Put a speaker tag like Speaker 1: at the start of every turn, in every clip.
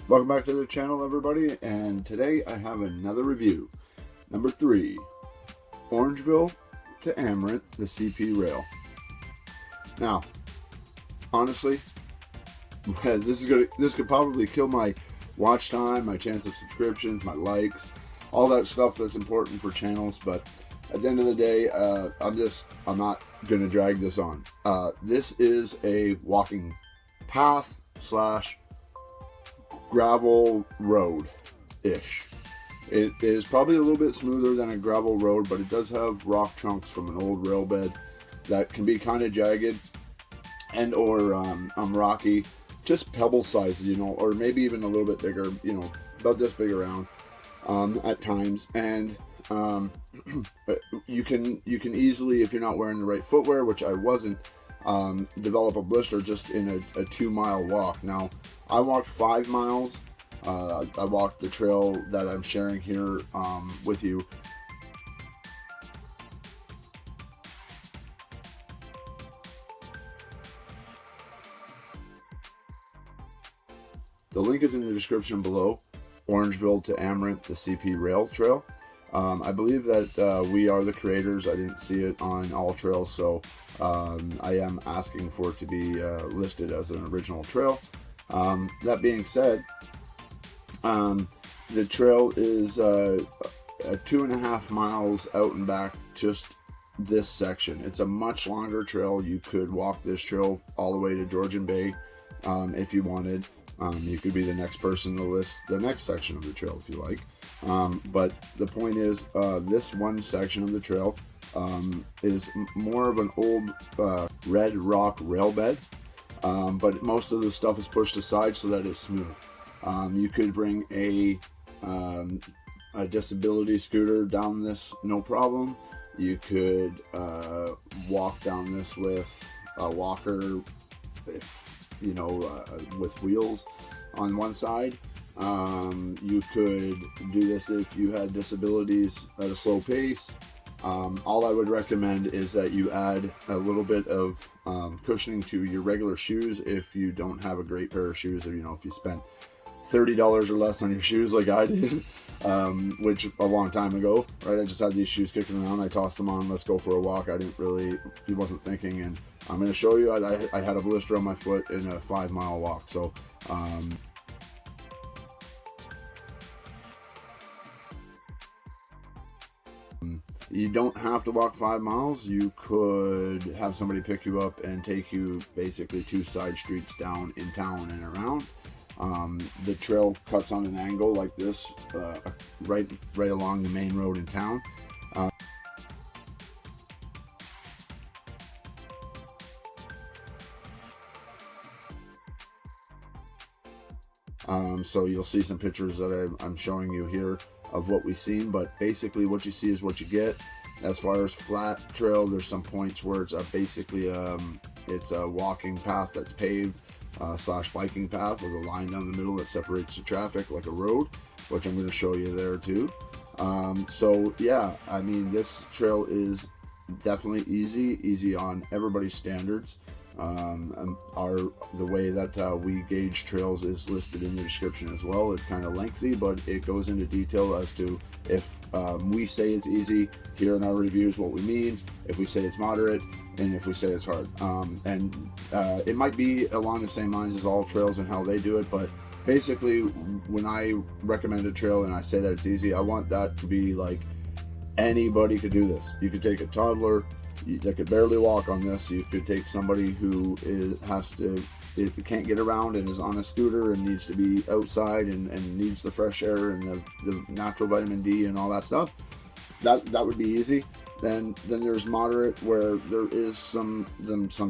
Speaker 1: Welcome back to the channel, everybody, and today I have another review. Number 3, Orangeville to Amaranth, the CP Rail. Now, honestly, this could probably kill my watch time, my chance of subscriptions, my likes, all that stuff that's important for channels, but at the end of the day, I'm not gonna drag this on. This is a walking path slash gravel road-ish. It is probably a little bit smoother than a gravel road, but it does have rock chunks from an old rail bed that can be kind of jagged and or rocky, just pebble sized, or maybe even a little bit bigger, about this big around at times. And you can easily, if you're not wearing the right footwear, which I wasn't, develop a blister just in a 2-mile walk. Now, I walked 5 miles. I walked the trail that I'm sharing here with you. The link is in the description below. Orangeville to Amaranth, the CP Rail Trail. I believe that we are the creators. I didn't see it on Alltrails, so I am asking for it to be listed as an original trail. That being said, the trail is 2.5 miles out and back, just this section. It's a much longer trail. You could walk this trail all the way to Georgian Bay if you wanted. You could be the next person to list the next section of the trail if you like. But the point is, this one section of the trail is more of an old red rock rail bed, but most of the stuff is pushed aside so that it's smooth. You could bring a disability scooter down this, no problem. You could walk down this with a walker, with wheels on one side. You could do this if you had disabilities at a slow pace. All I would recommend is that you add a little bit of cushioning to your regular shoes if you don't have a great pair of shoes, or if you spent $30 or less on your shoes like I did, which a long time ago, right? I just had these shoes kicking around. I tossed them on, let's go for a walk. He wasn't thinking, and I'm going to show you, I had a blister on my foot in a 5-mile walk. So you don't have to walk 5 miles. You could have somebody pick you up and take you basically 2 side streets down in town and around. The trail cuts on an angle like this, right along the main road in town. So you'll see some pictures that I'm showing you here of what we've seen, but basically what you see is what you get. As far as flat trail, there's some points where it's basically it's a walking path that's paved slash biking path with a line down the middle that separates the traffic like a road, which I'm going to show you there too. So yeah, I mean, this trail is definitely easy on everybody's standards. The way that we gauge trails is listed in the description as well. It's kind of lengthy, but it goes into detail as to if we say it's easy, here in our reviews what we mean, if we say it's moderate, and if we say it's hard. It might be along the same lines as Alltrails and how they do it, but basically when I recommend a trail and I say that it's easy, I want that to be like anybody could do this. You could take a toddler that could barely walk on this. You could take somebody who can't get around and is on a scooter and needs to be outside and needs the fresh air and the natural vitamin D and all that stuff. That would be easy. Then there's moderate, where there is some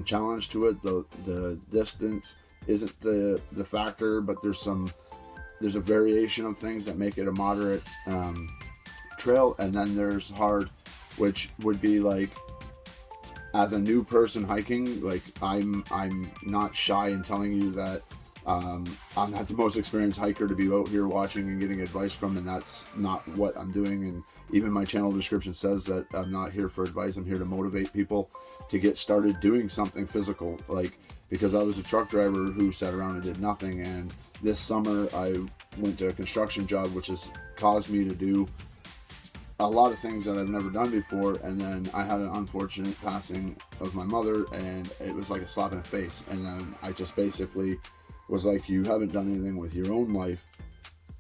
Speaker 1: challenge to it. The distance isn't the factor, but there's a variation of things that make it a moderate trail. And then there's hard, which would be like, as a new person hiking, like I'm not shy in telling you that I'm not the most experienced hiker to be out here watching and getting advice from, and that's not what I'm doing. And Even my channel description says that I'm not here for advice. I'm here to motivate people to get started doing something physical. Like, because I was a truck driver who sat around and did nothing, and this summer I went to a construction job, which has caused me to do a lot of things that I've never done before. And then I had an unfortunate passing of my mother, and it was like a slap in the face. And then I just basically was like, you haven't done anything with your own life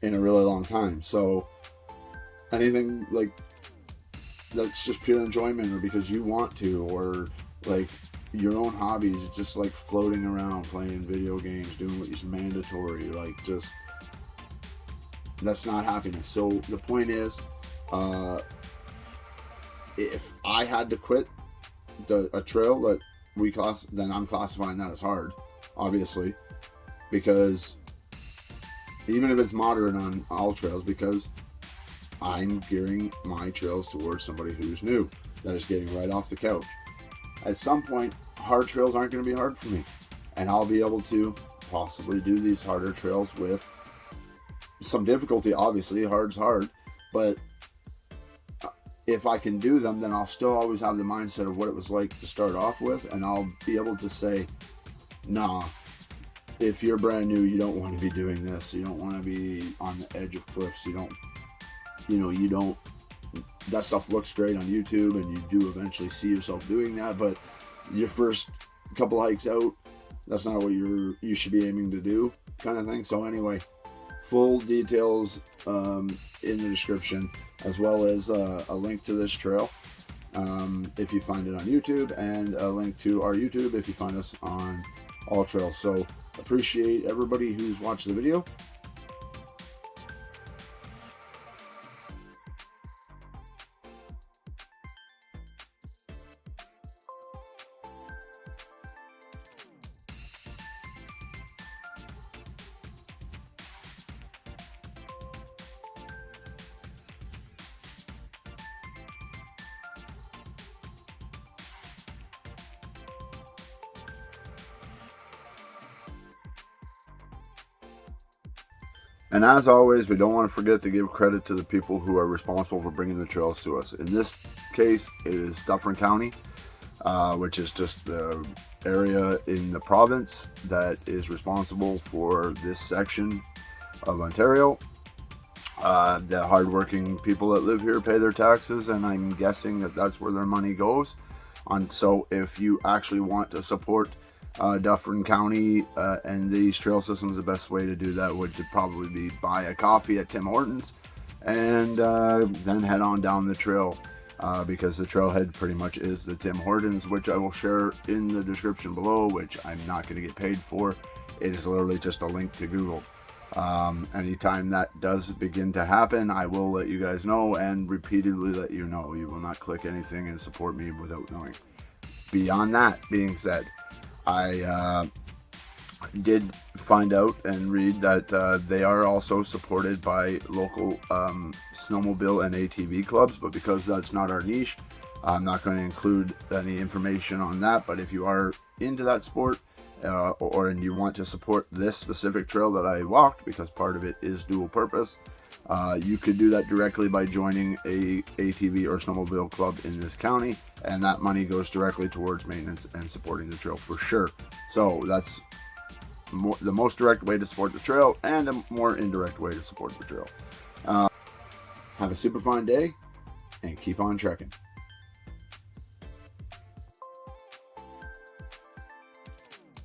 Speaker 1: in a really long time. So anything like that's just pure enjoyment, or because you want to, or like your own hobbies, just like floating around playing video games, doing what is mandatory, like just, that's not happiness. So the point is, if I had to quit a trail that then I'm classifying that as hard, obviously, because even if it's moderate on Alltrails, because I'm gearing my trails towards somebody who's new, that is getting right off the couch. At some point, hard trails aren't going to be hard for me, and I'll be able to possibly do these harder trails with some difficulty. Obviously, hard's hard, but if I can do them, then I'll still always have the mindset of what it was like to start off with, and I'll be able to say, nah, if you're brand new, you don't want to be doing this. You don't want to be on the edge of cliffs. You don't, that stuff looks great on YouTube, and you do eventually see yourself doing that, but your first couple hikes out, that's not what you should be aiming to do, kind of thing. So anyway, full details in the description, as well as a link to this trail if you find it on YouTube, and a link to our YouTube if you find us on Alltrails. So appreciate everybody who's watched the video. And as always, we don't want to forget to give credit to the people who are responsible for bringing the trails to us. In this case, it is Dufferin County, which is just the area in the province that is responsible for this section of Ontario. The hardworking people that live here pay their taxes, and I'm guessing that that's where their money goes. So if you actually want to support Dufferin County and these trail systems, the best way to do that would probably be buy a coffee at Tim Hortons, and then head on down the trail, because the trailhead pretty much is the Tim Hortons, which I will share in the description below, which I'm not going to get paid for. It is literally just a link to Google. Anytime that does begin to happen, I will let you guys know, and repeatedly let you know. You will not click anything and support me without knowing. Beyond that being said, I did find out and read that they are also supported by local snowmobile and ATV clubs, but because that's not our niche, I'm not going to include any information on that. But if you are into that sport, and you want to support this specific trail that I walked, because part of it is dual purpose, you could do that directly by joining a ATV or snowmobile club in this county, and that money goes directly towards maintenance and supporting the trail for sure. So that's the most direct way to support the trail, and a more indirect way to support the trail. Have a super fine day, and keep on trekking.